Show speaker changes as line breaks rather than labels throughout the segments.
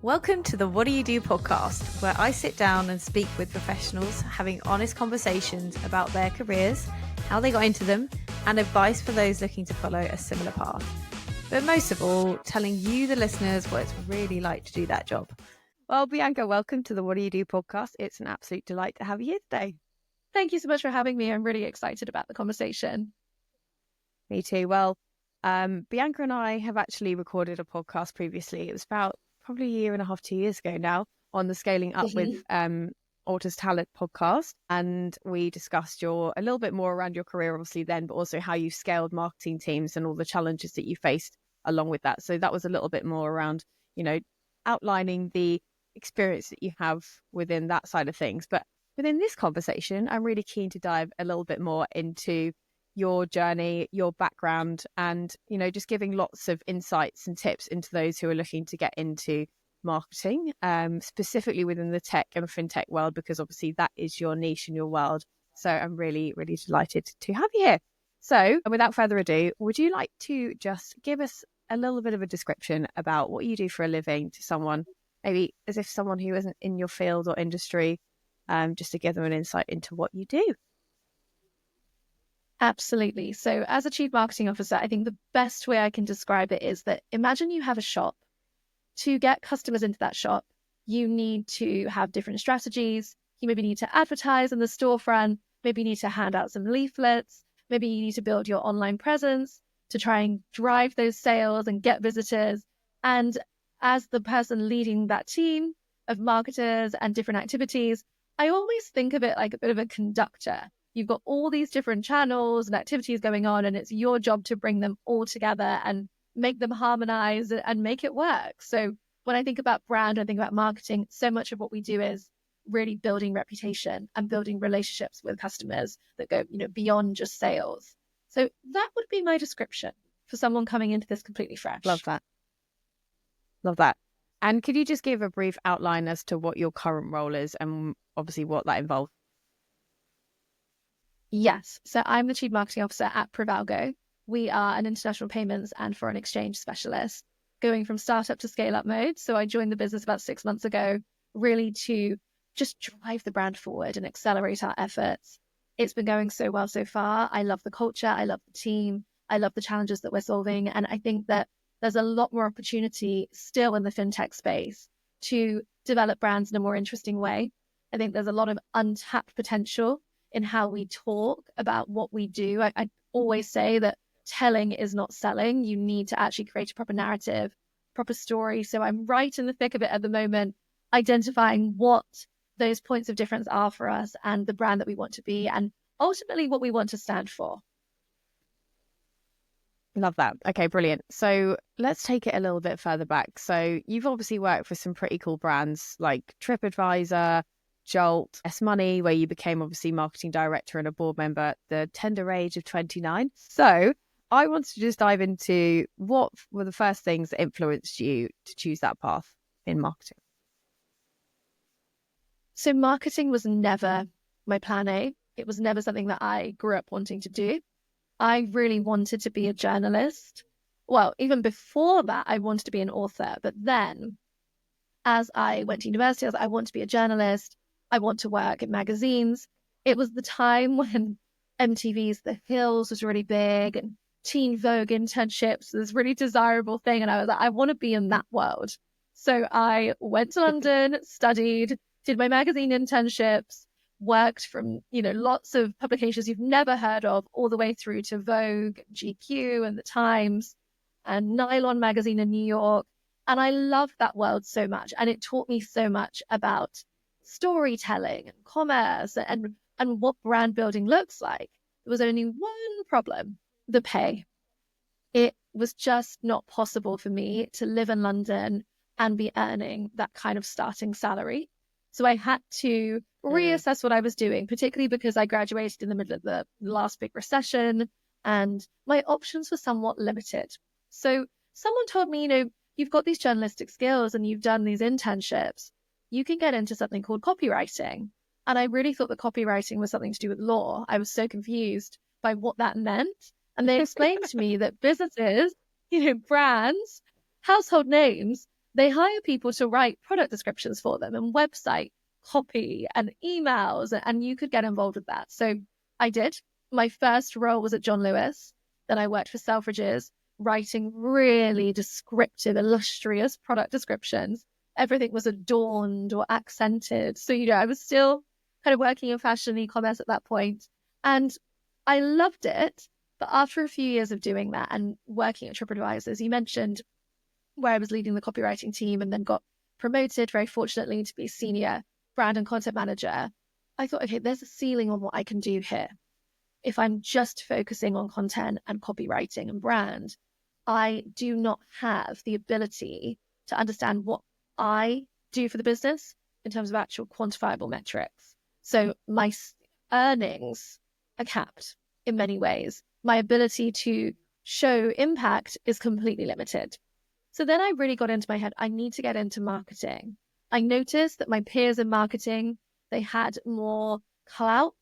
Welcome to the What Do You Do podcast, where I sit down and speak with professionals having honest conversations about their careers, how they got into them, and advice for those looking to follow a similar path. But most of all, telling you, the listeners, what it's really like to do that job. Well, Bianca, welcome to the What Do You Do podcast. It's an absolute delight to have you here today.
Thank you so much for having me. I'm really excited about the conversation.
Me too. Well, Bianca and I have actually recorded a podcast previously. It was about probably a year and a half, 2 years ago now, on the Scaling Up with Authors Talent podcast. And we discussed a little bit more around your career, obviously then, but also how you scaled marketing teams and all the challenges that you faced along with that. So that was a little bit more around, outlining the experience that you have within that side of things. But within this conversation, I'm really keen to dive a little bit more into your journey, your background, and, just giving lots of insights and tips into those who are looking to get into marketing, specifically within the tech and FinTech world, because obviously that is your niche and your world. So I'm really, really delighted to have you here. So without further ado, would you like to just give us a little bit of a description about what you do for a living to someone, maybe as if someone who isn't in your field or industry, just to give them an insight into what you do?
Absolutely. So as a chief marketing officer, I think the best way I can describe it is that imagine you have a shop. To get customers into that shop, you need to have different strategies. You maybe need to advertise in the storefront, maybe you need to hand out some leaflets, maybe you need to build your online presence to try and drive those sales and get visitors. And as the person leading that team of marketers and different activities, I always think of it like a bit of a conductor. You've got all these different channels and activities going on, and it's your job to bring them all together and make them harmonize and make it work. So when I think about brand, I think about marketing, so much of what we do is really building reputation and building relationships with customers that go, beyond just sales. So that would be my description for someone coming into this completely fresh.
Love that. Love that. And could you just give a brief outline as to what your current role is and obviously what that involves?
Yes. So I'm the Chief Marketing Officer at Prevalgo. We are an international payments and foreign exchange specialist going from startup to scale up mode. So I joined the business about 6 months ago, really to just drive the brand forward and accelerate our efforts. It's been going so well so far. I love the culture. I love the team. I love the challenges that we're solving. And I think that there's a lot more opportunity still in the FinTech space to develop brands in a more interesting way. I think there's a lot of untapped potential in how we talk about what we do. I always say that telling is not selling. You need to actually create a proper narrative, proper story. So I'm right in the thick of it at the moment, identifying what those points of difference are for us and the brand that we want to be and ultimately what we want to stand for.
Love that. Okay, brilliant. So let's take it a little bit further back. So you've obviously worked for some pretty cool brands like TripAdvisor, Jolt, S-Money, where you became obviously marketing director and a board member at the tender age of 29. So I wanted to just dive into what were the first things that influenced you to choose that path in marketing?
So marketing was never my plan A. It was never something that I grew up wanting to do. I really wanted to be a journalist. Well, even before that, I wanted to be an author. But then as I went to university, I was like, I want to be a journalist. I want to work in magazines. It was the time when MTV's The Hills was really big and Teen Vogue internships, this really desirable thing. And I was like, I want to be in that world. So I went to London, studied, did my magazine internships, worked from, lots of publications you've never heard of, all the way through to Vogue, GQ and The Times and Nylon magazine in New York. And I loved that world so much. And it taught me so much about storytelling and commerce and what brand building looks like. There was only one problem: the pay. It was just not possible for me to live in London and be earning that kind of starting salary. So I had to reassess what I was doing, particularly because I graduated in the middle of the last big recession and my options were somewhat limited. So someone told me, you've got these journalistic skills and you've done these internships. You can get into something called copywriting. And I really thought that copywriting was something to do with law. I was so confused by what that meant. And they explained to me that businesses, brands, household names, they hire people to write product descriptions for them and website copy and emails, and you could get involved with that. So I did. My first role was at John Lewis. Then I worked for Selfridges, writing really descriptive, illustrious product descriptions. Everything was adorned or accented. So, I was still kind of working in fashion and e-commerce at that point. And I loved it. But after a few years of doing that and working at TripAdvisor, as you mentioned, where I was leading the copywriting team and then got promoted very fortunately to be senior brand and content manager, I thought, okay, there's a ceiling on what I can do here. If I'm just focusing on content and copywriting and brand, I do not have the ability to understand what I do for the business in terms of actual quantifiable metrics. So my earnings are capped in many ways. My ability to show impact is completely limited. So then I really got into my head, I need to get into marketing. I noticed that my peers in marketing, they had more clout,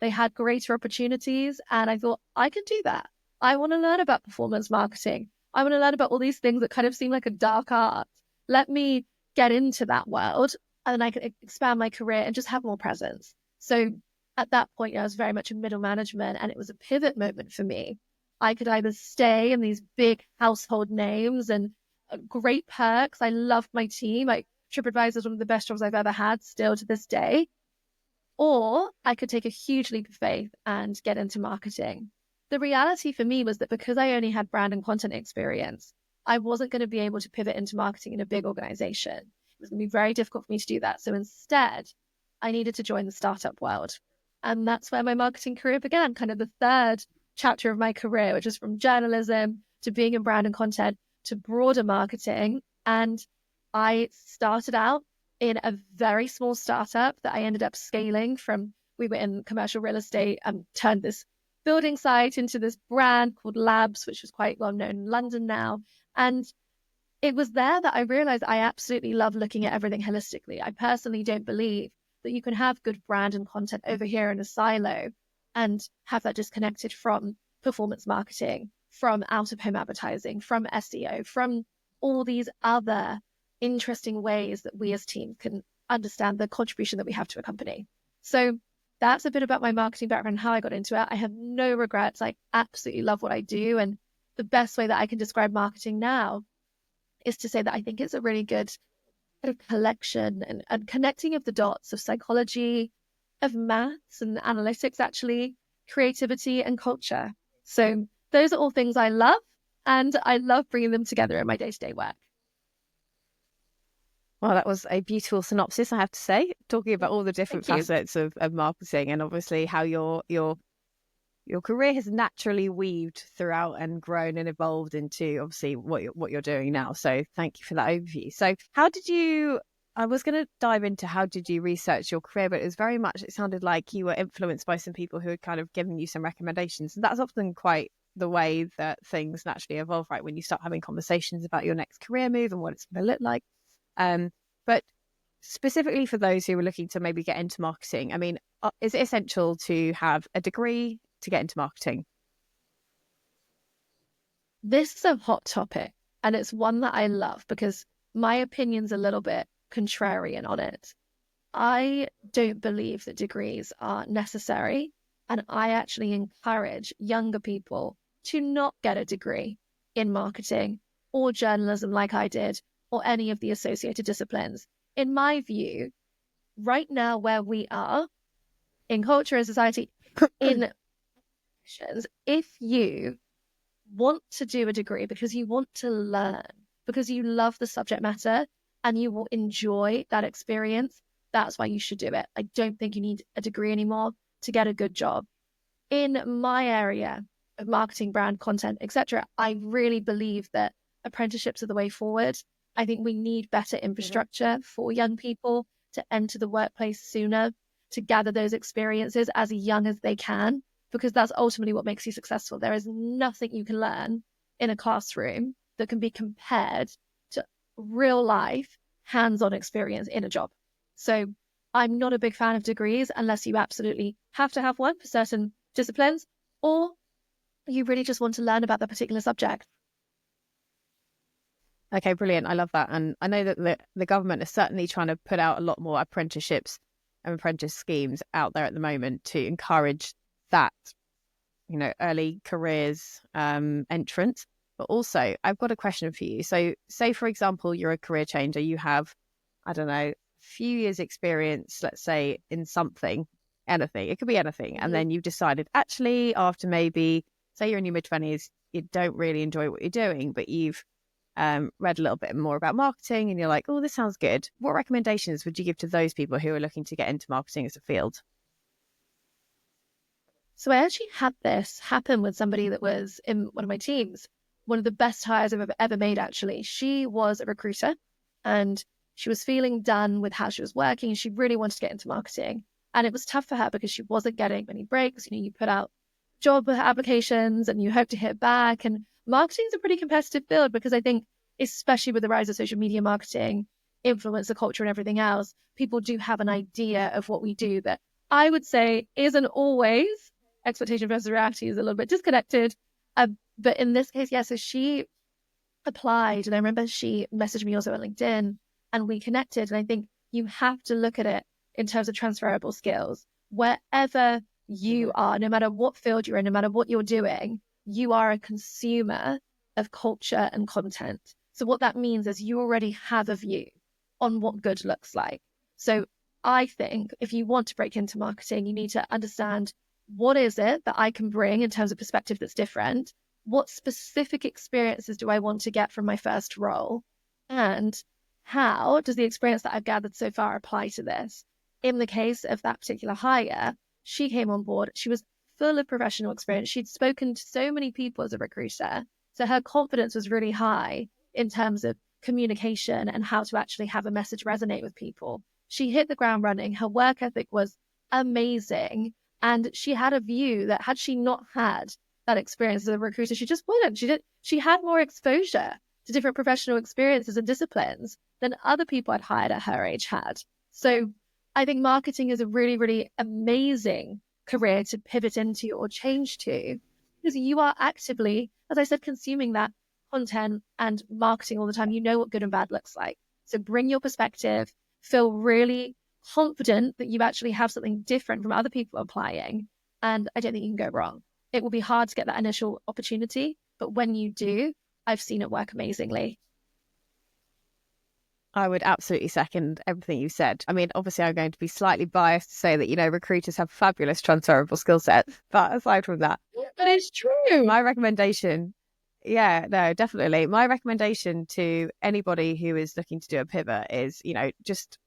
they had greater opportunities, and I thought, I can do that. I want to learn about performance marketing. I want to learn about all these things that kind of seem like a dark art. Let me get into that world, and then I can expand my career and just have more presence. So at that point, I was very much in middle management, and it was a pivot moment for me. I could either stay in these big household names and great perks. I loved my team. TripAdvisor is one of the best jobs I've ever had, still to this day. Or I could take a huge leap of faith and get into marketing. The reality for me was that because I only had brand and content experience, I wasn't going to be able to pivot into marketing in a big organization. It was going to be very difficult for me to do that. So instead, I needed to join the startup world. And that's where my marketing career began, kind of the third chapter of my career, which is from journalism to being in brand and content to broader marketing. And I started out in a very small startup that I ended up scaling from, we were in commercial real estate and turned this building site into this brand called Labs, which was quite well known in London now. And it was there that I realized I absolutely love looking at everything holistically. I personally don't believe that you can have good brand and content over here in a silo and have that disconnected from performance marketing, from out-of-home advertising, from SEO, from all these other interesting ways that we as teams can understand the contribution that we have to a company. So that's a bit about my marketing background and how I got into it. I have no regrets. I absolutely love what I do. And the best way that I can describe marketing now is to say that I think it's a really good kind of collection and connecting of the dots of psychology, of maths and analytics, actually, creativity and culture. So those are all things I love, and I love bringing them together in my day-to-day work.
Well, that was a beautiful synopsis, I have to say, talking about all the different facets of marketing and obviously how your career has naturally weaved throughout and grown and evolved into obviously what you're doing now. So thank you for that overview. So I was going to dive into how did you research your career, but it sounded like you were influenced by some people who had kind of given you some recommendations. And that's often quite the way that things naturally evolve, right? When you start having conversations about your next career move and what it's going to look like. But specifically for those who are looking to maybe get into marketing, I mean, is it essential to have a degree to get into marketing?
This is a hot topic, and it's one that I love because my opinion's a little bit contrarian on it. I don't believe that degrees are necessary, and I actually encourage younger people to not get a degree in marketing or journalism like I did, or any of the associated disciplines. In my view, right now where we are in culture and society, in if you want to do a degree because you want to learn, because you love the subject matter and you will enjoy that experience, that's why you should do it. I don't think you need a degree anymore to get a good job. In my area of marketing, brand, content, etc., I really believe that apprenticeships are the way forward. I think we need better infrastructure for young people to enter the workplace sooner, to gather those experiences as young as they can, because that's ultimately what makes you successful. There is nothing you can learn in a classroom that can be compared to real life, hands-on experience in a job. So I'm not a big fan of degrees unless you absolutely have to have one for certain disciplines, or you really just want to learn about the particular subject.
Okay, brilliant. I love that. And I know that the government is certainly trying to put out a lot more apprenticeships and apprentice schemes out there at the moment to encourage that, early careers entrance. But also, I've got a question for you. So say, for example, you're a career changer, you have, I don't know, a few years experience, let's say, in something, anything, it could be anything. And then you've decided, actually, after maybe, say you're in your mid-20s, you don't really enjoy what you're doing, but you've read a little bit more about marketing and you're like, oh, this sounds good. What recommendations would you give to those people who are looking to get into marketing as a field?
So I actually had this happen with somebody that was in one of my teams. One of the best hires I've ever made, actually. She was a recruiter and she was feeling done with how she was working. She really wanted to get into marketing. And it was tough for her because she wasn't getting many breaks. You put out job applications and you hope to hear back. And marketing is a pretty competitive field because I think, especially with the rise of social media marketing, influencer culture and everything else, people do have an idea of what we do that I would say isn't always expectation versus reality is a little bit disconnected. But in this case, yeah, so she applied and I remember she messaged me also on LinkedIn and we connected. And I think you have to look at it in terms of transferable skills. Wherever you are, no matter what field you're in, no matter what you're doing, you are a consumer of culture and content. So what that means is you already have a view on what good looks like. So I think if you want to break into marketing, you need to understand what is it that I can bring in terms of perspective that's different? What specific experiences do I want to get from my first role? And how does the experience that I've gathered so far apply to this? In the case of that particular hire, she came on board. She was full of professional experience. She'd spoken to so many people as a recruiter. So her confidence was really high in terms of communication and how to actually have a message resonate with people. She hit the ground running. Her work ethic was amazing. And she had a view that had she not had that experience as a recruiter, she just wouldn't. She had more exposure to different professional experiences and disciplines than other people I'd hired at her age had. So I think marketing is a really, really amazing career to pivot into or change to because you are actively, as I said, consuming that content and marketing all the time. You know what good and bad looks like. So bring your perspective, feel really confident that you actually have something different from other people applying. And I don't think you can go wrong. It will be hard to get that initial opportunity, but when you do, I've seen it work amazingly.
I would absolutely second everything you said. I mean, obviously, I'm going to be slightly biased to say that, recruiters have fabulous transferable skill sets. But aside from that,
But it's true.
My recommendation, yeah, no, definitely. My recommendation to anybody who is looking to do a pivot is, just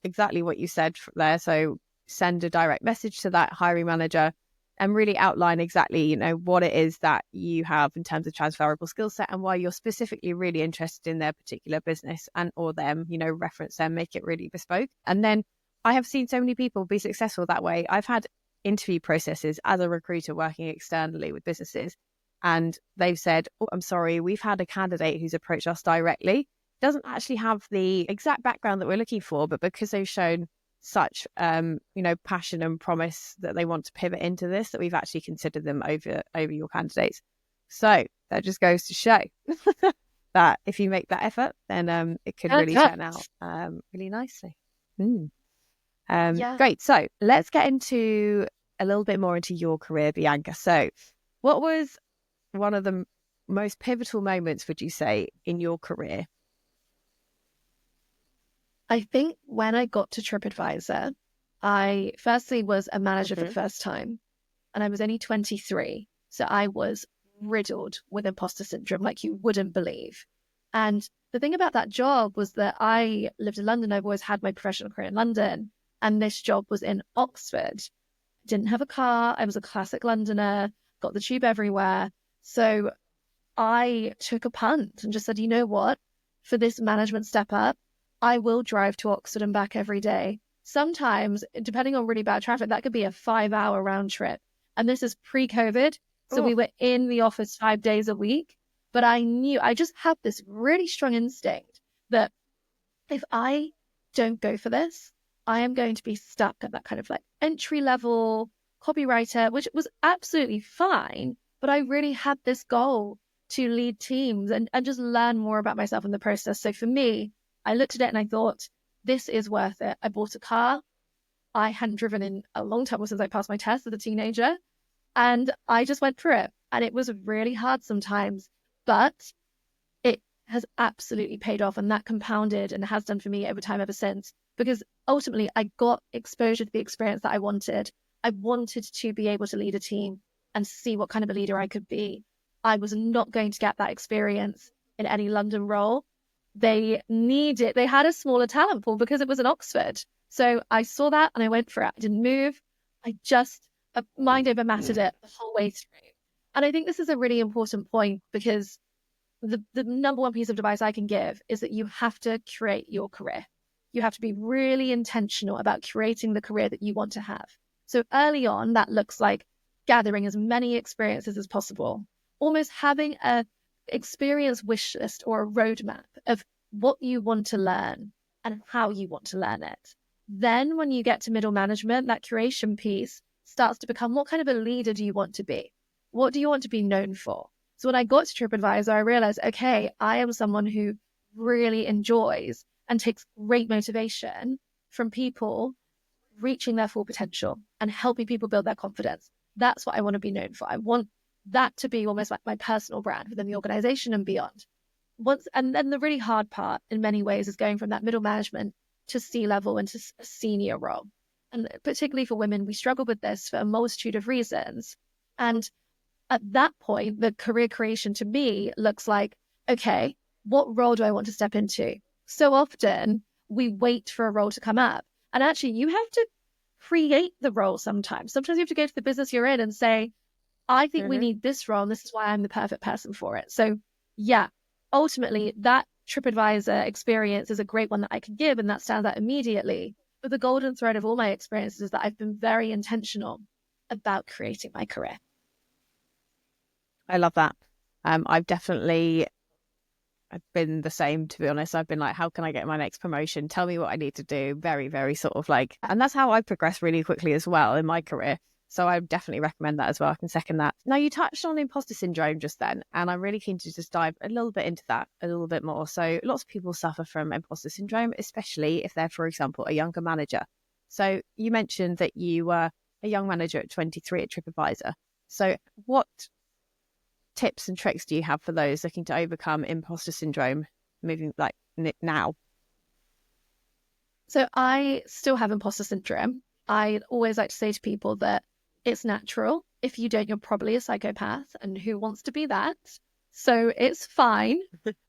exactly what you said there. So send a direct message to that hiring manager and really outline exactly, what it is that you have in terms of transferable skill set and why you're specifically really interested in their particular business and or them, reference them, make it really bespoke. And then I have seen so many people be successful that way. I've had interview processes as a recruiter working externally with businesses, and they've said, oh, I'm sorry, we've had a candidate who's approached us directly, doesn't actually have the exact background that we're looking for, but because they've shown such passion and promise that they want to pivot into this, that we've actually considered them over your candidates. So that just goes to show that if you make that effort, then it could really turn out really nicely. Great. So let's get into a little bit more into your career, Bianca. So what was one of the most pivotal moments, would you say, in your career?
I think when I got to TripAdvisor, I firstly was a manager for the first time, and I was only 23. So I was riddled with imposter syndrome like you wouldn't believe. And the thing about that job was that I lived in London. I've always had my professional career in London, and this job was in Oxford. Didn't have a car. I was a classic Londoner, got the tube everywhere. So I took a punt and just said, you know what? For this management step up, I will drive to Oxford and back every day. Sometimes, depending on really bad traffic, that could be a 5-hour round trip. And this is pre-COVID. So we were in the office 5 days a week. But I just had this really strong instinct that if I don't go for this, I am going to be stuck at that kind of like entry level copywriter, which was absolutely fine. But I really had this goal to lead teams and just learn more about myself in the process. So for me, I looked at it and I thought, this is worth it. I bought a car. I hadn't driven in a long time since I passed my test as a teenager. And I just went through it. And it was really hard sometimes, but it has absolutely paid off. And that compounded and has done for me over time ever since. Because ultimately, I got exposure to the experience that I wanted. I wanted to be able to lead a team and see what kind of a leader I could be. I was not going to get that experience in any London role. They had a smaller talent pool because it was in Oxford. So I saw that and I went for it. I didn't move. I just mind over mattered it the whole way through. And I think this is a really important point because the number one piece of advice I can give is that you have to curate your career. You have to be really intentional about curating the career that you want to have. So early on, that looks like gathering as many experiences as possible, almost having a experience wish list or a roadmap of what you want to learn and how you want to learn it. Then when you get to middle management, that curation piece starts to become, what kind of a leader do you want to be? What do you want to be known for? So when I got to TripAdvisor, I realized, okay, I am someone who really enjoys and takes great motivation from people reaching their full potential and helping people build their confidence. That's what I want to be known for. I want that to be almost like my personal brand within the organization and beyond. And then the really hard part in many ways is going from that middle management to C-level and to a senior role. And particularly for women, we struggle with this for a multitude of reasons. And at that point, the career creation to me looks like, okay, what role do I want to step into? So often we wait for a role to come up. And actually, you have to create the role sometimes. Sometimes you have to go to the business you're in and say, I think we need this role, and this is why I'm the perfect person for it. So yeah, ultimately, that TripAdvisor experience is a great one that I can give, and that stands out immediately. But the golden thread of all my experiences is that I've been very intentional about creating my career.
I love that. I've been the same, to be honest. I've been like, how can I get my next promotion? Tell me what I need to do. Very, very sort of like, and that's how I progressed really quickly as well in my career. So I definitely recommend that as well. I can second that. Now, you touched on imposter syndrome just then, and I'm really keen to just dive a little bit into that a little bit more. So lots of people suffer from imposter syndrome, especially if they're, for example, a younger manager. So you mentioned that you were a young manager at 23 at TripAdvisor. So what tips and tricks do you have for those looking to overcome imposter syndrome moving like now?
So I still have imposter syndrome. I always like to say to people that it's natural. If you don't, you're probably a psychopath, and who wants to be that? So it's fine,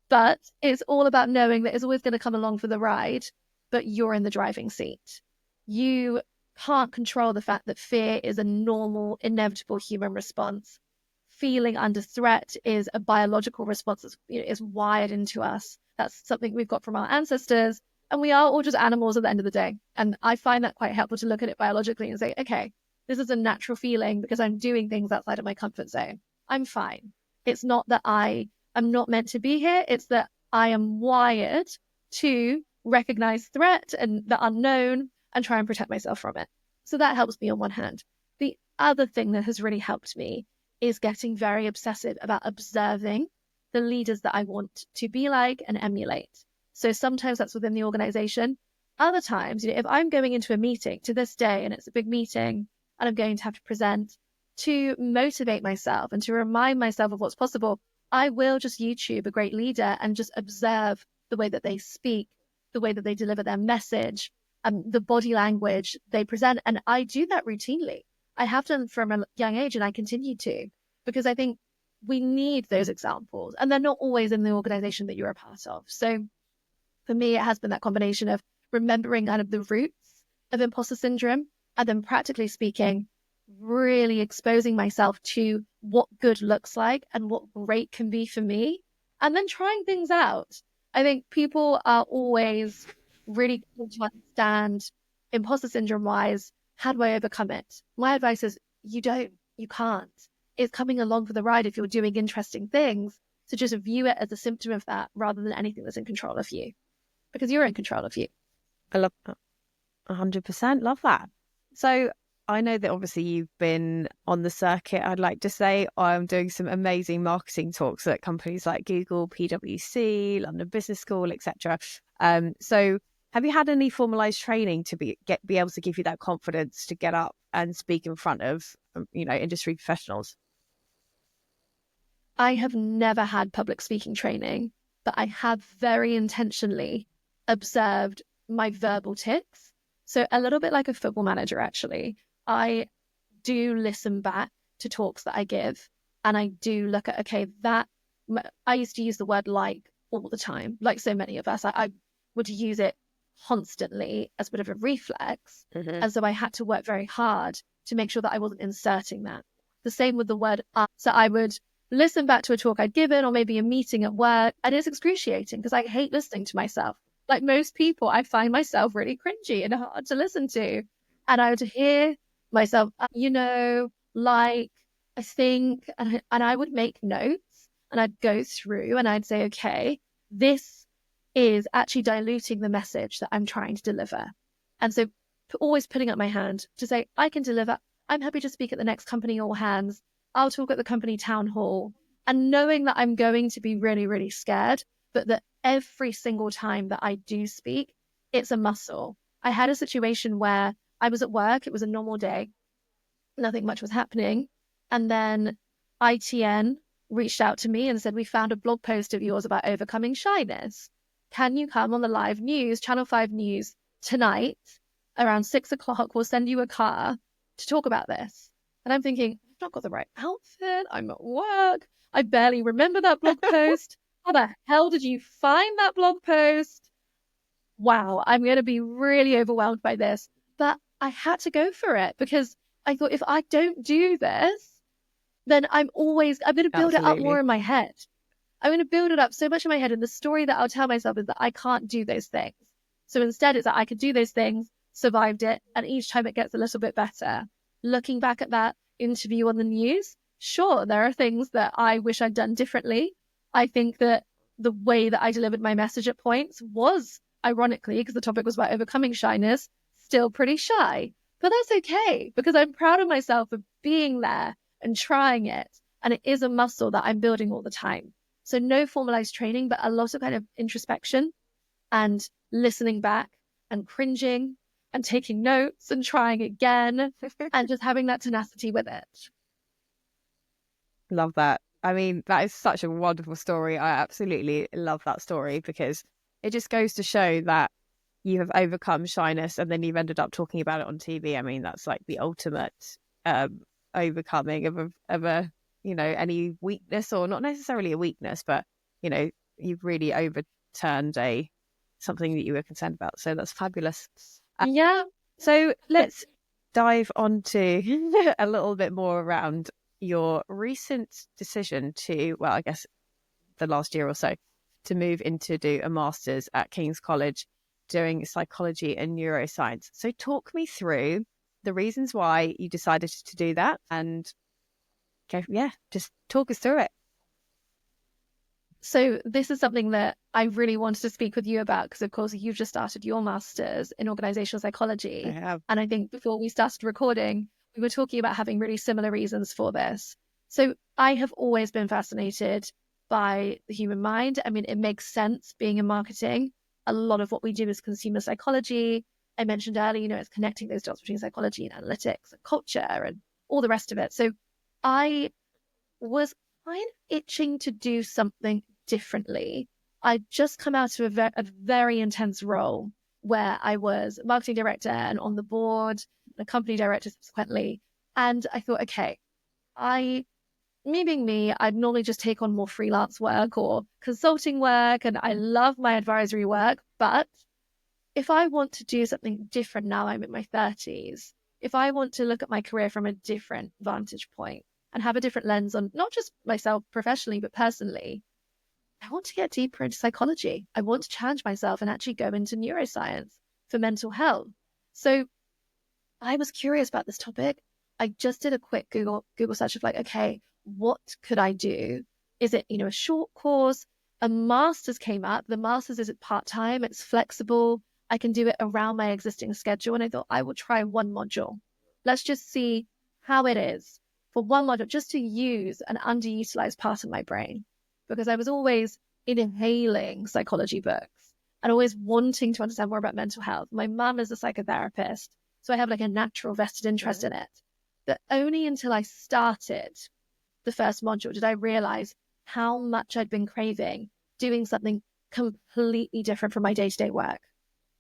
but it's all about knowing that it's always going to come along for the ride, but you're in the driving seat. You can't control the fact that fear is a normal, inevitable human response. Feeling under threat is a biological response that is wired into us. That's something we've got from our ancestors, and we are all just animals at the end of the day. And I find that quite helpful to look at it biologically and say, okay, this is a natural feeling because I'm doing things outside of my comfort zone. I'm fine. It's not that I am not meant to be here. It's that I am wired to recognize threat and the unknown and try and protect myself from it. So that helps me on one hand. The other thing that has really helped me is getting very obsessive about observing the leaders that I want to be like and emulate. So sometimes that's within the organization. Other times, if I'm going into a meeting to this day and it's a big meeting and I'm going to have to present, to motivate myself and to remind myself of what's possible, I will just YouTube a great leader and just observe the way that they speak, the way that they deliver their message, the body language they present. And I do that routinely. I have done from a young age, and I continue to, because I think we need those examples, and they're not always in the organization that you're a part of. So for me, it has been that combination of remembering kind of the roots of imposter syndrome, and then practically speaking, really exposing myself to what good looks like and what great can be for me, and then trying things out. I think people are always really keen to understand imposter syndrome wise, how do I overcome it? My advice is you can't. It's coming along for the ride if you're doing interesting things. So just view it as a symptom of that rather than anything that's in control of you, because you're in control of you.
I love that. 100%. Love that. So I know that obviously you've been on the circuit, I'd like to say. I'm doing some amazing marketing talks at companies like Google, PwC, London Business School, etc. So have you had any formalized training to be able to give you that confidence to get up and speak in front of, industry professionals?
I have never had public speaking training, but I have very intentionally observed my verbal tics. So a little bit like a football manager, actually. I do listen back to talks that I give, and I do look at, okay, I used to use the word like all the time, like so many of us. I would use it constantly as a bit of a reflex.
Mm-hmm.
And so I had to work very hard to make sure that I wasn't inserting that. The same with the word so I would listen back to a talk I'd given, or maybe a meeting at work, and it's excruciating because I hate listening to myself. Like most people, I find myself really cringy and hard to listen to. And I would hear myself, like, I think, and I would make notes, and I'd go through and I'd say, okay, this is actually diluting the message that I'm trying to deliver. And so always putting up my hand to say, I can deliver. I'm happy to speak at the next company all hands. I'll talk at the company town hall. And knowing that I'm going to be really, really scared, but that every single time that I do speak, it's a muscle. I had a situation where I was at work. It was a normal day. Nothing much was happening. And then ITN reached out to me and said, we found a blog post of yours about overcoming shyness. Can you come on the live news, Channel 5 News, tonight around 6 o'clock? We'll send you a car to talk about this. And I'm thinking, I've not got the right outfit. I'm at work. I barely remember that blog post. How the hell did you find that blog post? Wow, I'm going to be really overwhelmed by this. But I had to go for it because I thought, if I don't do this, then I'm going to build it up more in my head. I'm going to build it up so much in my head. And the story that I'll tell myself is that I can't do those things. So instead, it's that I could do those things, survived it, and each time it gets a little bit better. Looking back at that interview on the news, sure, there are things that I wish I'd done differently. I think that the way that I delivered my message at points was, ironically, because the topic was about overcoming shyness, still pretty shy. But that's okay, because I'm proud of myself for being there and trying it. And it is a muscle that I'm building all the time. So no formalized training, but a lot of kind of introspection and listening back and cringing and taking notes and trying again and just having that tenacity with it.
Love that. I mean, that is such a wonderful story. I absolutely love that story because it just goes to show that you have overcome shyness and then you've ended up talking about it on TV. I mean, that's like the ultimate overcoming of a any weakness, or not necessarily a weakness, but you've really overturned something that you were concerned about. So that's fabulous.
Yeah.
So let's dive on to a little bit more around your recent decision to, well, I guess the last year or so, to move into do a master's at King's College doing psychology and neuroscience. So talk me through the reasons why you decided to do that, and just talk us through it.
So this is something that I really wanted to speak with you about because, of course, you've just started your master's in organizational psychology.
I have.
And I think before we started recording, we were talking about having really similar reasons for this. So I have always been fascinated by the human mind. I mean, it makes sense being in marketing. A lot of what we do is consumer psychology. I mentioned earlier, it's connecting those dots between psychology and analytics and culture and all the rest of it. So I was kind of itching to do something differently. I'd just come out of a very intense role where I was marketing director and on the board, a company director subsequently. And I thought, okay, me being me, I'd normally just take on more freelance work or consulting work, and I love my advisory work. But if I want to do something different now, I'm in my 30s, if I want to look at my career from a different vantage point and have a different lens on not just myself professionally, but personally, I want to get deeper into psychology. I want to challenge myself and actually go into neuroscience for mental health. So I was curious about this topic. I just did a quick Google search of okay, what could I do? Is it, a short course? A master's came up. The master's is part-time. It's flexible. I can do it around my existing schedule. And I thought I will try one module. let's just see how it is for one module, just to use an underutilized part of my brain, because I was always inhaling psychology books and always wanting to understand more about mental health. My mum is a psychotherapist, so I have like a natural vested interest in it. But only until I started the first module did I realize how much I'd been craving doing something completely different from my day-to-day work.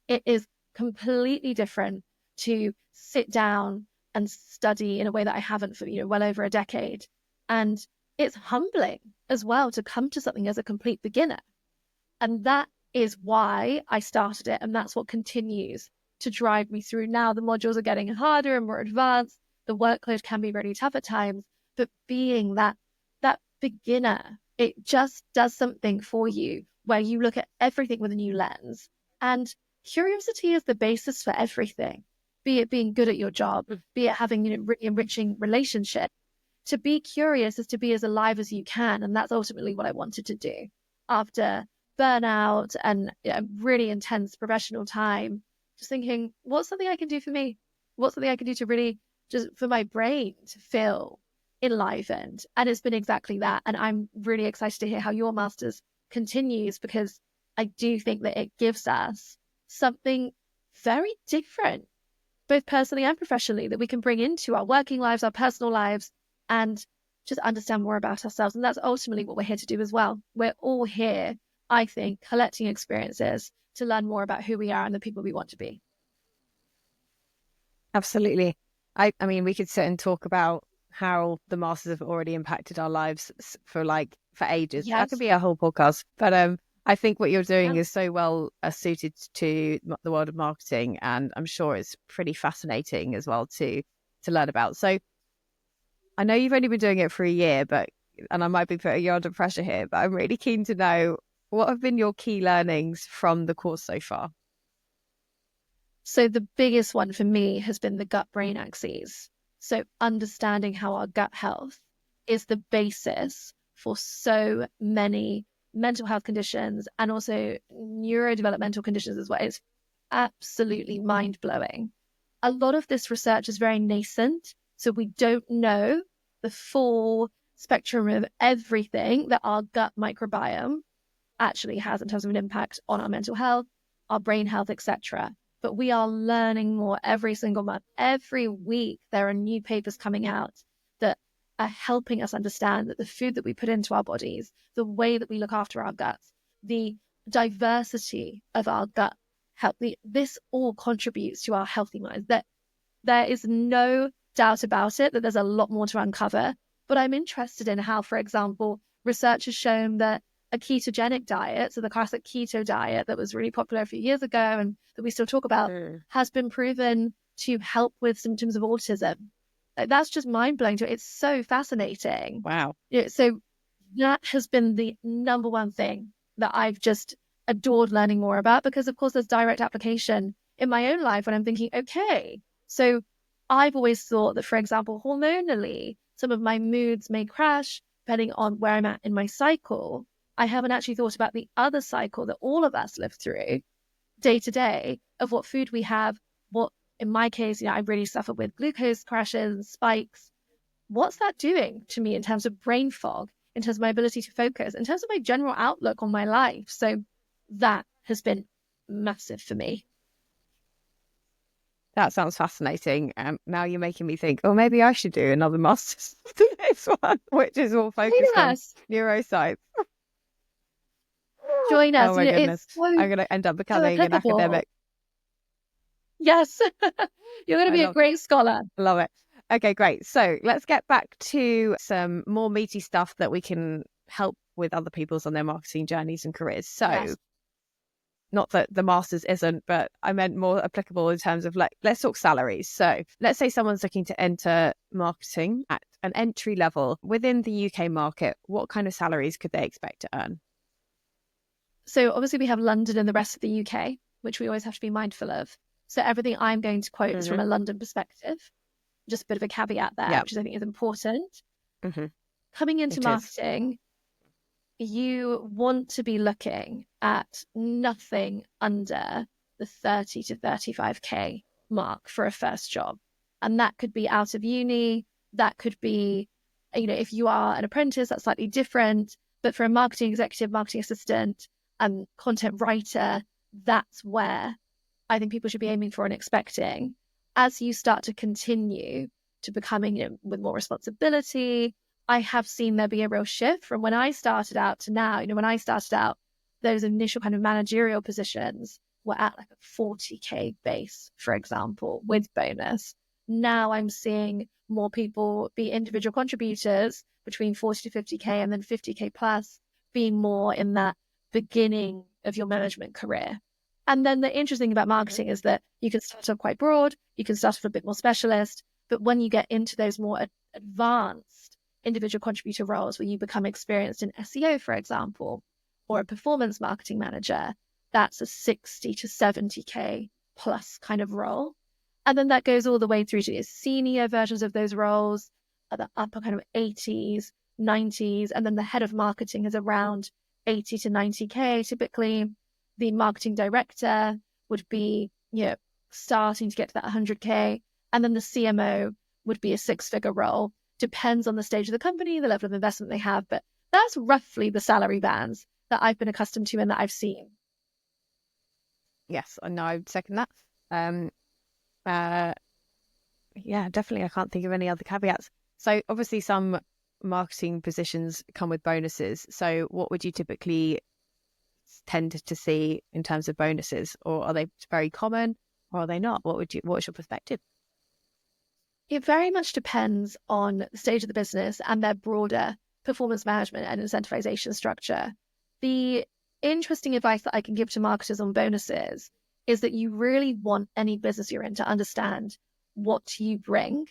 It is completely different to sit down and study in a way that I haven't for, well over a decade. And it's humbling as well to come to something as a complete beginner. And that is why I started it. And that's what continues to drive me through. Now the modules are getting harder and more advanced. The workload can be really tough at times, but being that beginner, it just does something for you where you look at everything with a new lens. And curiosity is the basis for everything, be it being good at your job, be it having really enriching relationships. To be curious is to be as alive as you can. And that's ultimately what I wanted to do after burnout and really intense professional time. Just thinking, what's something I can do for me? What's something I can do to really just for my brain to feel enlivened? And it's been exactly that. And I'm really excited to hear how your master's continues, because I do think that it gives us something very different, both personally and professionally, that we can bring into our working lives, our personal lives, and just understand more about ourselves. And that's ultimately what we're here to do as well. We're all here, I think, collecting experiences to learn more about who we are and the people we want to be.
Absolutely. I mean, we could sit and talk about how the masters have already impacted our lives for ages.
Yes.
That could be a whole podcast. But I think what you're doing is so well suited to the world of marketing, and I'm sure it's pretty fascinating as well to learn about. So I know you've only been doing it for a year, and I might be putting you under pressure here, but I'm really keen to know, what have been your key learnings from the course so far?
So the biggest one for me has been the gut-brain axes. So understanding how our gut health is the basis for so many mental health conditions and also neurodevelopmental conditions as well. It's absolutely mind-blowing. A lot of this research is very nascent, so we don't know the full spectrum of everything that our gut microbiome actually has in terms of an impact on our mental health, our brain health, etc. But we are learning more every single month. Every week, there are new papers coming out that are helping us understand that the food that we put into our bodies, the way that we look after our guts, the diversity of our gut health, this all contributes to our healthy minds. That there is no doubt about it that there's a lot more to uncover. But I'm interested in how, for example, research has shown that a ketogenic diet, so the classic keto diet that was really popular a few years ago and that we still talk about, has been proven to help with symptoms of autism. That's just mind-blowing. It's so fascinating.
Wow.
So that has been the number one thing that I've just adored learning more about, because of course there's direct application in my own life when I'm thinking, okay, so I've always thought that, for example, hormonally, some of my moods may crash depending on where I'm at in my cycle. I haven't actually thought about the other cycle that all of us live through day to day, of what food we have, what, in my case, I really suffer with glucose crashes and spikes. What's that doing to me in terms of brain fog, in terms of my ability to focus, in terms of my general outlook on my life? So that has been massive for me.
That sounds fascinating. Now you're making me think, oh, maybe I should do another master's to this one, which is all focused on neuroscience.
Join us.
Oh my goodness. I'm going to end up becoming an academic.
Yes. You're going to be a great scholar.
Love it. Okay, great. So let's get back to some more meaty stuff that we can help with other people's on their marketing journeys and careers. So not that the master's isn't, but I meant more applicable in terms of let's talk salaries. So let's say someone's looking to enter marketing at an entry level within the UK market. What kind of salaries could they expect to earn?
So obviously we have London and the rest of the UK, which we always have to be mindful of. So everything I'm going to quote is from a London perspective. Just a bit of a caveat there, which I think is important. Coming into marketing, you want to be looking at nothing under the 30 to 35k mark for a first job. And that could be out of uni, that could be, if you are an apprentice, that's slightly different. But for a marketing executive, marketing assistant, and content writer, that's where I think people should be aiming for and expecting. As you start to continue to becoming with more responsibility, I have seen there be a real shift from when I started out to now. When I started out, those initial kind of managerial positions were at like a 40K base, for example, with bonus. Now I'm seeing more people be individual contributors between 40 to 50K and then 50K plus, being more in that beginning of your management career. And then the interesting about marketing is that you can start off quite broad, you can start off a bit more specialist, but when you get into those more advanced individual contributor roles where you become experienced in SEO, for example, or a performance marketing manager, that's a 60 to 70K plus kind of role. And then that goes all the way through to the senior versions of those roles, at the upper kind of 80s, 90s, and then the head of marketing is around 80 to 90K typically. The marketing director would be, starting to get to that 100K. And then the CMO would be a six-figure role. Depends on the stage of the company, the level of investment they have. But that's roughly the salary bands that I've been accustomed to and that I've seen.
Yes, I know. I'd second that. Yeah, definitely. I can't think of any other caveats. So obviously some marketing positions come with bonuses. So what would you typically tend to see in terms of bonuses, or are they very common or are they not? What's your perspective?
It very much depends on the stage of the business and their broader performance management and incentivization structure. The interesting advice that I can give to marketers on bonuses is that you really want any business you're in to understand what you bring.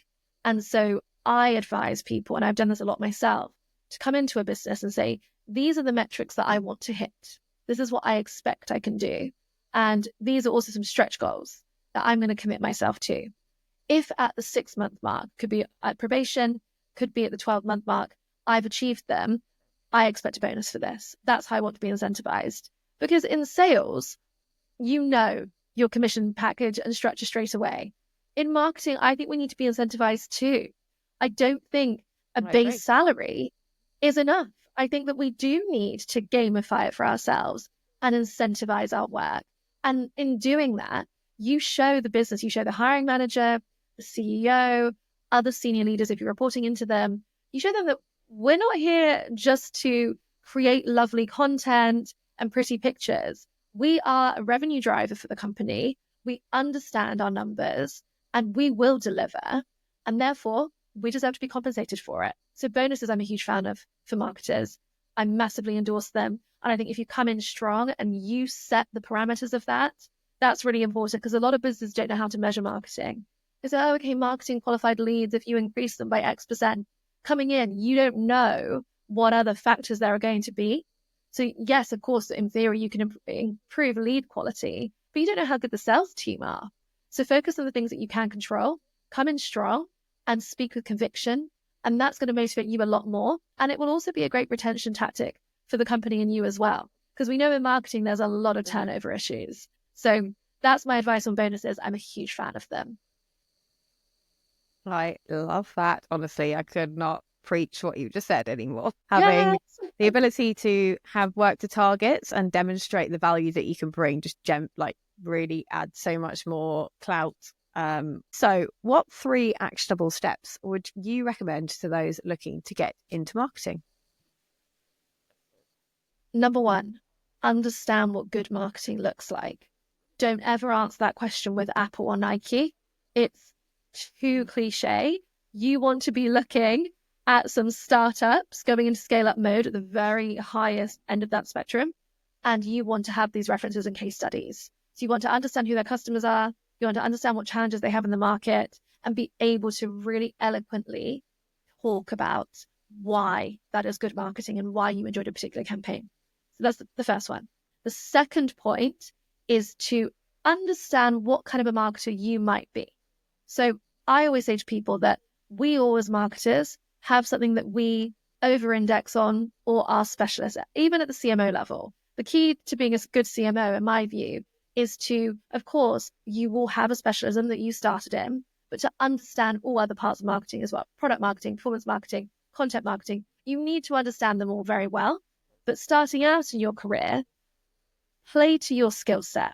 And so I advise people, and I've done this a lot myself, to come into a business and say, these are the metrics that I want to hit. This is what I expect I can do. And these are also some stretch goals that I'm going to commit myself to. If at the 6-month mark, could be at probation, could be at the 12-month mark, I've achieved them, I expect a bonus for this. That's how I want to be incentivized. Because in sales, your commission package and structure straight away. In marketing, I think we need to be incentivized too. I don't think a base salary is enough. I think that we do need to gamify it for ourselves and incentivize our work. And in doing that, you show the business, you show the hiring manager, the CEO, other senior leaders, if you're reporting into them, you show them that we're not here just to create lovely content and pretty pictures. We are a revenue driver for the company. We understand our numbers and we will deliver. And therefore, we deserve to be compensated for it. So bonuses, I'm a huge fan of for marketers. I massively endorse them. And I think if you come in strong and you set the parameters of that, that's really important, because a lot of businesses don't know how to measure marketing. They say, okay, marketing qualified leads, if you increase them by X% coming in, you don't know what other factors there are going to be. So yes, of course, in theory, you can improve lead quality, but you don't know how good the sales team are. So focus on the things that you can control, come in strong and speak with conviction. And that's going to motivate you a lot more. And it will also be a great retention tactic for the company and you as well. Because we know in marketing, there's a lot of turnover issues. So that's my advice on bonuses. I'm a huge fan of them.
I love that. Honestly, I could not preach what you just said anymore. Having the ability to have work to targets and demonstrate the value that you can bring just really adds so much more clout. So what 3 actionable steps would you recommend to those looking to get into marketing?
Number 1, understand what good marketing looks like. Don't ever answer that question with Apple or Nike. It's too cliche. You want to be looking at some startups going into scale-up mode at the very highest end of that spectrum. And you want to have these references and case studies. So you want to understand who their customers are. You want to understand what challenges they have in the market and be able to really eloquently talk about why that is good marketing and why you enjoyed a particular campaign. So that's the first one. The second point is to understand what kind of a marketer you might be. So I always say to people that we all as marketers have something that we over-index on or are specialists at, even at the CMO level. The key to being a good CMO, in my view, is to, of course, you will have a specialism that you started in, but to understand all other parts of marketing as well. Product marketing, performance marketing, content marketing. You need to understand them all very well. But starting out in your career, play to your skill set.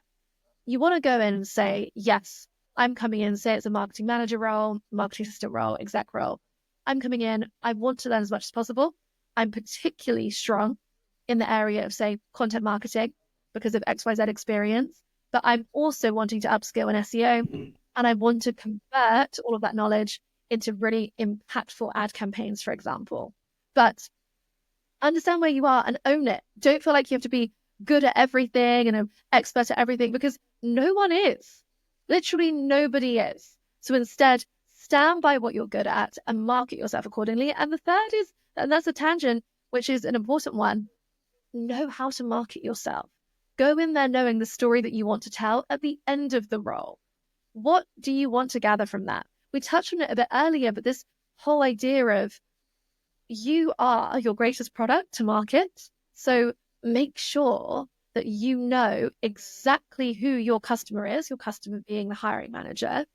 You want to go in and say, yes, I'm coming in, say it's a marketing manager role, marketing assistant role, exec role. I'm coming in, I want to learn as much as possible. I'm particularly strong in the area of, say, content marketing because of XYZ experience, but I'm also wanting to upskill in SEO, and I want to convert all of that knowledge into really impactful ad campaigns, for example. But understand where you are and own it. Don't feel like you have to be good at everything and an expert at everything, because no one is. Literally nobody is. So instead, stand by what you're good at and market yourself accordingly. And the third is, and that's a tangent, which is an important one, know how to market yourself. Go in there knowing the story that you want to tell at the end of the role. What do you want to gather from that? We touched on it a bit earlier, but this whole idea of you are your greatest product to market. So make sure that you know exactly who your customer is, your customer being the hiring manager,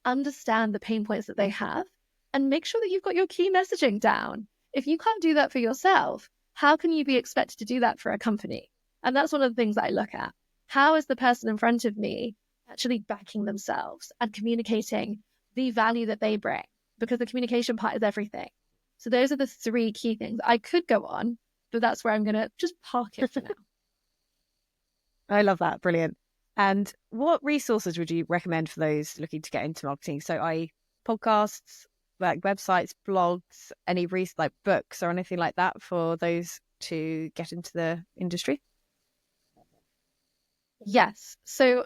understand the pain points that they have, and make sure that you've got your key messaging down. If you can't do that for yourself, how can you be expected to do that for a company? And that's one of the things that I look at. How is the person in front of me actually backing themselves and communicating the value that they bring? Because the communication part is everything. So those are the three key things. I could go on, but that's where I'm going to just park it for now.
I love that. Brilliant. And what resources would you recommend for those looking to get into marketing? So podcasts, like websites, blogs, any like books or anything like that for those to get into the industry?
Yes. So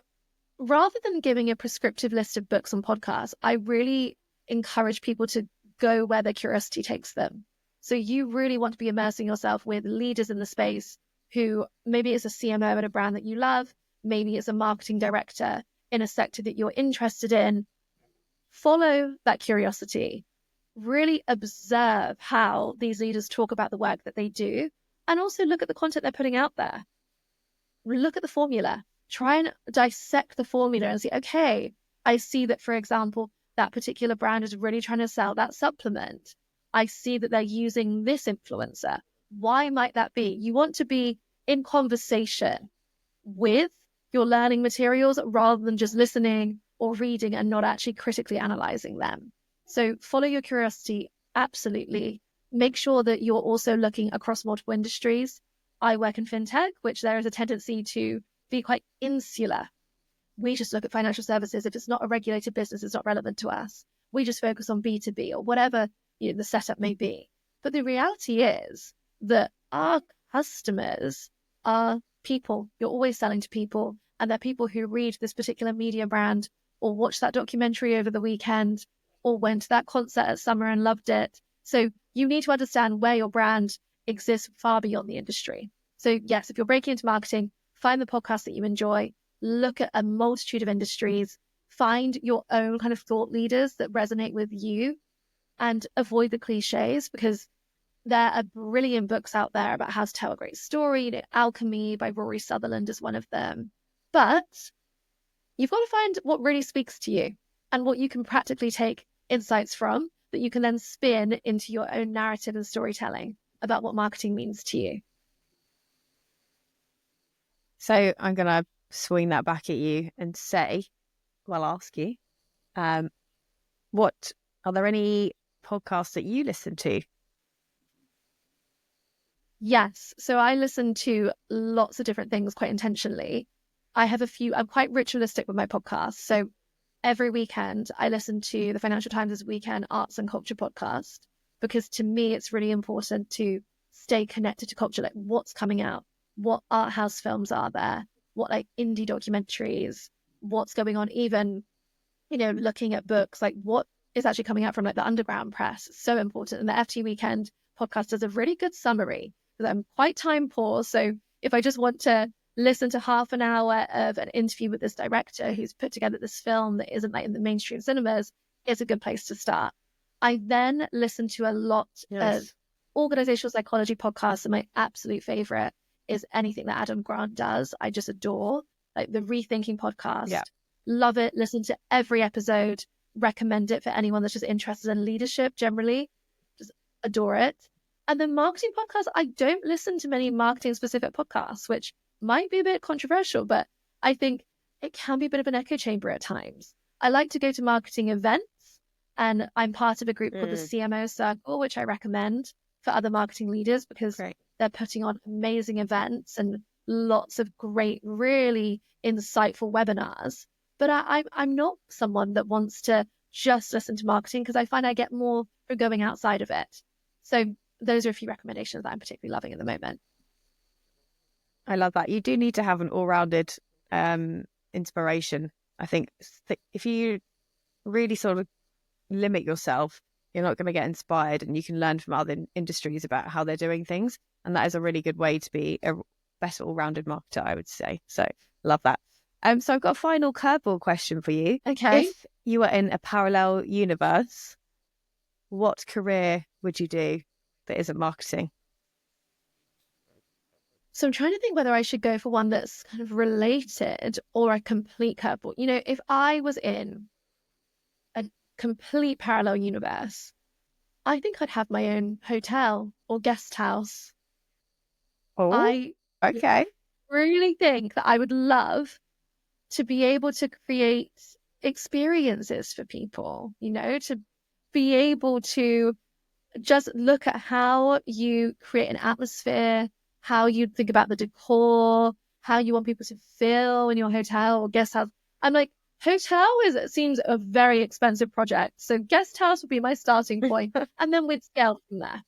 rather than giving a prescriptive list of books and podcasts, I really encourage people to go where their curiosity takes them. So you really want to be immersing yourself with leaders in the space who maybe it's a CMO at a brand that you love, maybe it's a marketing director in a sector that you're interested in. Follow that curiosity. Really observe how these leaders talk about the work that they do, and also look at the content they're putting out there. Look at the formula. Try and dissect the formula and see, okay, I see that, for example, that particular brand is really trying to sell that supplement. I see that they're using this influencer. Why might that be? You want to be in conversation with your learning materials rather than just listening or reading and not actually critically analyzing them. So follow your curiosity, absolutely. Make sure that you're also looking across multiple industries. I work in FinTech, which there is a tendency to be quite insular. We just look at financial services. If it's not a regulated business, it's not relevant to us. We just focus on B2B or whatever the setup may be. But the reality is that our customers are people. You're always selling to people, and they're people who read this particular media brand or watch that documentary over the weekend or went to that concert at summer and loved it. So you need to understand where your brand exists far beyond the industry. So yes, if you're breaking into marketing, find the podcast that you enjoy, look at a multitude of industries, find your own kind of thought leaders that resonate with you, and avoid the cliches, because there are brilliant books out there about how to tell a great story. Alchemy by Rory Sutherland is one of them. But you've got to find what really speaks to you and what you can practically take insights from that you can then spin into your own narrative and storytelling about what marketing means to you.
So I'm going to swing that back at you and say, well, ask you, what are there any podcasts that you listen to?
Yes. So I listen to lots of different things quite intentionally. I have a few, I'm quite ritualistic with my podcasts. So every weekend I listen to the Financial Times' Weekend Arts and Culture podcast, because to me, it's really important to stay connected to culture. Like what's coming out, what art house films are there, what like indie documentaries, what's going on, even, looking at books, like what is actually coming out from like the underground press. It's so important. And the FT Weekend podcast does a really good summary. I'm quite time poor. So if I just want to listen to half an hour of an interview with this director who's put together this film that isn't like in the mainstream cinemas, it's a good place to start. I then listen to a lot of organizational psychology podcasts, and my absolute favorite is anything that Adam Grant does. I just adore, like the Rethinking podcast.
Yeah.
Love it. Listen to every episode. recommend it for anyone that's just interested in leadership generally. Just adore it. And then marketing podcasts, I don't listen to many marketing specific podcasts, which might be a bit controversial, but I think it can be a bit of an echo chamber at times. I like to go to marketing events, and I'm part of a group called the CMO Circle, which I recommend for other marketing leaders because they're putting on amazing events and lots of great, really insightful webinars. But I'm not someone that wants to just listen to marketing because I find I get more from going outside of it. So those are a few recommendations that I'm particularly loving at the moment.
I love that. You do need to have an all-rounded inspiration. I think if you really sort of limit yourself, you're not going to get inspired, and you can learn from other industries about how they're doing things. And that is a really good way to be a better all-rounded marketer, I would say. So love that. So I've got a final curveball question for you.
Okay.
If you were in a parallel universe, what career would you do that isn't marketing?
So I'm trying to think whether I should go for one that's kind of related or a complete curveball. You know, if I was in a complete parallel universe, I think I'd have my own hotel or guest house.
Oh,
I
okay.
really think that I would love to be able to create experiences for people, you know, to be able to just look at how you create an atmosphere, how you think about the decor, how you want people to feel in your hotel or guest house. I'm like, it seems a very expensive project. So guest house would be my starting point, and then we'd scale from there.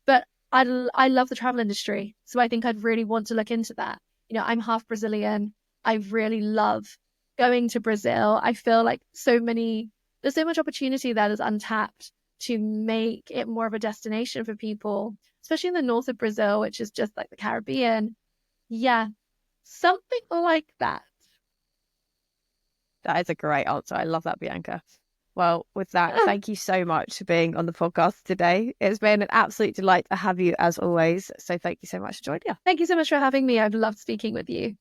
But I love the travel industry. So I think I'd really want to look into that. You know, I'm half Brazilian. I really love going to Brazil. I feel like there's so much opportunity there that's untapped to make it more of a destination for people, especially in the north of Brazil, which is just like the Caribbean. Yeah, something like that.
That is a great answer. I love that, Bianca. Well, with that, thank you so much for being on the podcast today. It's been an absolute delight to have you as always. So thank you so much for joining us.
Thank you so much for having me. I've loved speaking with you.